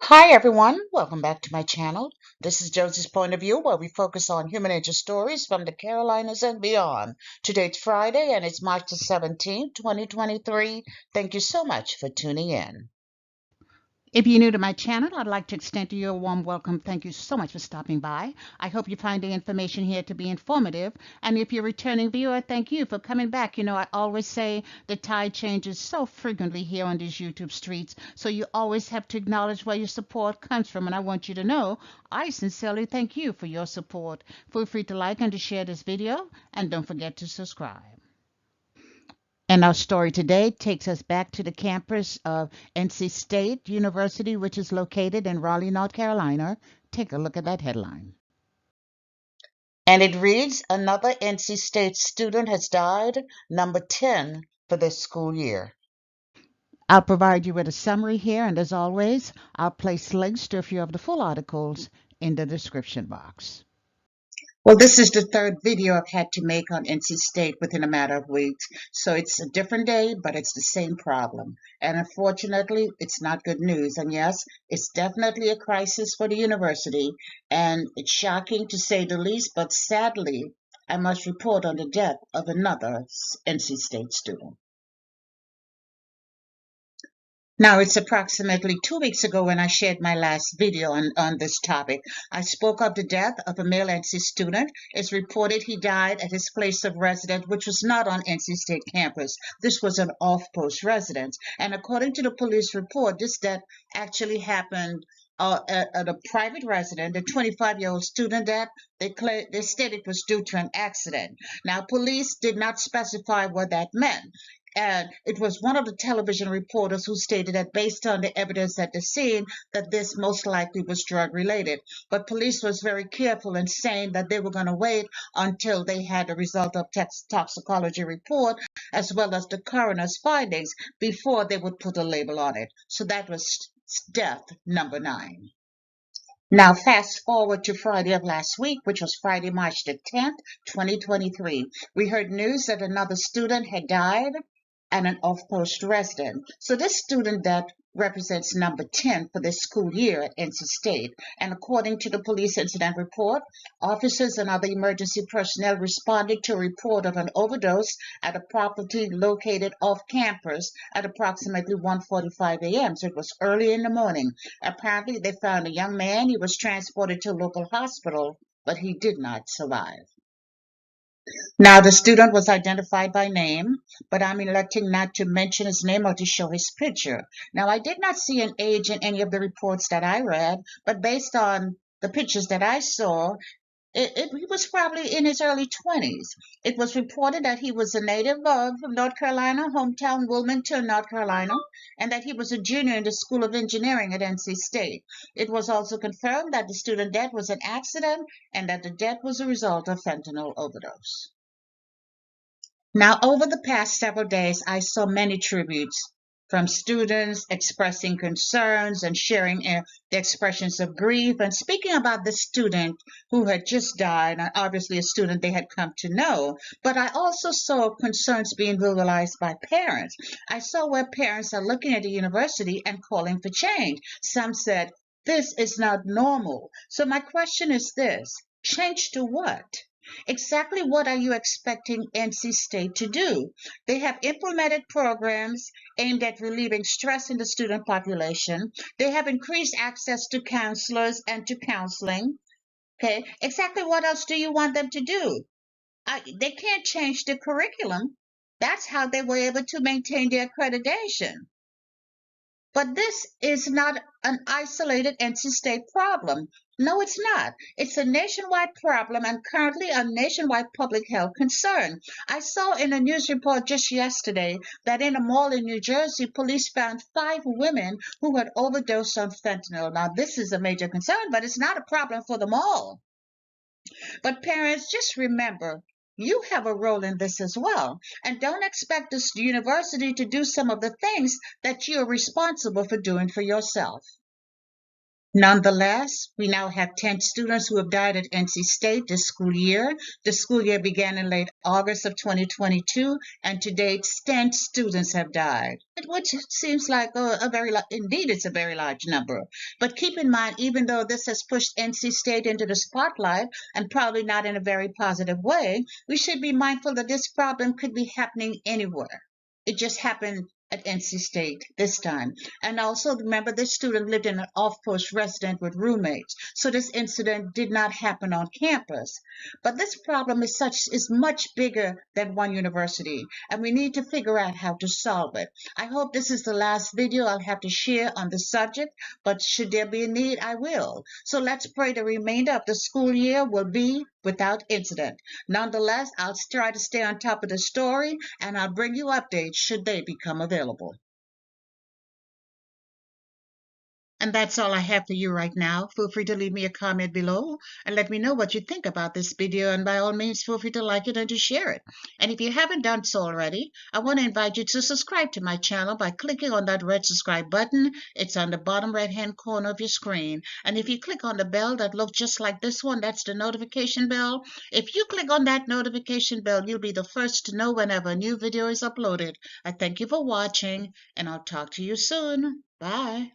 Hi everyone, welcome back to my channel. This is Josie's Point of View, where we focus on human interest stories from the Carolinas and beyond. Today's Friday and it's March the 17th, 2023. Thank you so much for tuning in. If you're new to my channel, I'd like to extend to you a warm welcome. Thank you so much for stopping by. I hope you find the information here to be informative. And if you're a returning viewer, thank you for coming back. You know, I always say the tide changes so frequently here on these YouTube streets, so you always have to acknowledge where your support comes from. And I want you to know I sincerely thank you for your support. Feel free to like and to share this video, and don't forget to subscribe. And our story today takes us back to the campus of NC State University, which is located in Raleigh, North Carolina. Take a look at that headline. And it reads, another NC State student has died, number 10 for this school year. I'll provide you with a summary here, and as always, I'll place links to a few of the full articles in the description box. Well, this is the third video I've had to make on NC State within a matter of weeks. So it's a different day, but it's the same problem. And unfortunately, it's not good news. And yes, it's definitely a crisis for the university. And it's shocking to say the least, but sadly, I must report on the death of another NC State student. Now, it's approximately 2 weeks ago when I shared my last video on this topic. I spoke of the death of a male NC student. It's reported he died at his place of residence, which was not on NC State campus. This was an off-post residence. And according to the police report, this death actually happened at a private residence. The 25-year-old student death, they stated it was due to an accident. Now, police did not specify what that meant. And it was one of the television reporters who stated that based on the evidence at the scene, that this most likely was drug related. But police was very careful in saying that they were going to wait until they had the result of toxicology report as well as the coroner's findings before they would put a label on it. So that was death number 9. Now, fast forward to Friday of last week, which was Friday, March the 10th, 2023. We heard news that another student had died and an off-post resident. So this student that represents number 10 for this school year at NC State. And according to the police incident report, officers and other emergency personnel responded to a report of an overdose at a property located off campus at approximately 1:45 a.m. So it was early in the morning. Apparently, they found a young man. He was transported to a local hospital, but he did not survive. Now, the student was identified by name, but I'm electing not to mention his name or to show his picture. Now, I did not see an age in any of the reports that I read, but based on the pictures that I saw, he was probably in his early 20s. It was reported that he was a native of North Carolina, hometown Wilmington, North Carolina, and that he was a junior in the School of Engineering at NC State. It was also confirmed that the student death was an accident and that the death was a result of fentanyl overdose. Now, over the past several days, I saw many tributes from students expressing concerns and sharing the expressions of grief and speaking about the student who had just died, and obviously a student they had come to know. But I also saw concerns being verbalized by parents. I saw where parents are looking at the university and calling for change. Some said, this is not normal. So my question is this, change to what? Exactly what are you expecting NC State to do? They have implemented programs aimed at relieving stress in the student population. They have increased access to counselors and to counseling. Okay, exactly what else do you want them to do? They can't change the curriculum. That's how they were able to maintain their accreditation. But this is not an isolated NC State problem. No, it's not. It's a nationwide problem and currently a nationwide public health concern. I saw in a news report just yesterday that in a mall in New Jersey, police found 5 women who had overdosed on fentanyl. Now, this is a major concern, but it's not a problem for the mall. But parents, just remember, you have a role in this as well. And don't expect this university to do some of the things that you're responsible for doing for yourself. Nonetheless, we now have 10 students who have died at NC State this school year. The school year began in late August of 2022, and to date, 10 students have died, which seems like indeed, it's a very large number. But keep in mind, even though this has pushed NC State into the spotlight, and probably not in a very positive way, we should be mindful that this problem could be happening anywhere. It just happened at NC State this time. And also remember, this student lived in an off-post residence with roommates, so this incident did not happen on campus. But this problem is much bigger than one university, and we need to figure out how to solve it. I hope this is the last video I'll have to share on the subject, but should there be a need, I will. So let's pray the remainder of the school year will be without incident. Nonetheless, I'll try to stay on top of the story, and I'll bring you updates should they become available. And that's all I have for you right now. Feel free to leave me a comment below and let me know what you think about this video, and by all means feel free to like it and to share it. And if you haven't done so already, I want to invite you to subscribe to my channel by clicking on that red subscribe button. It's on the bottom right hand corner of your screen. And if you click on the bell that looks just like this one, that's the notification bell. If you click on that notification bell, you'll be the first to know whenever a new video is uploaded. I thank you for watching, and I'll talk to you soon. Bye.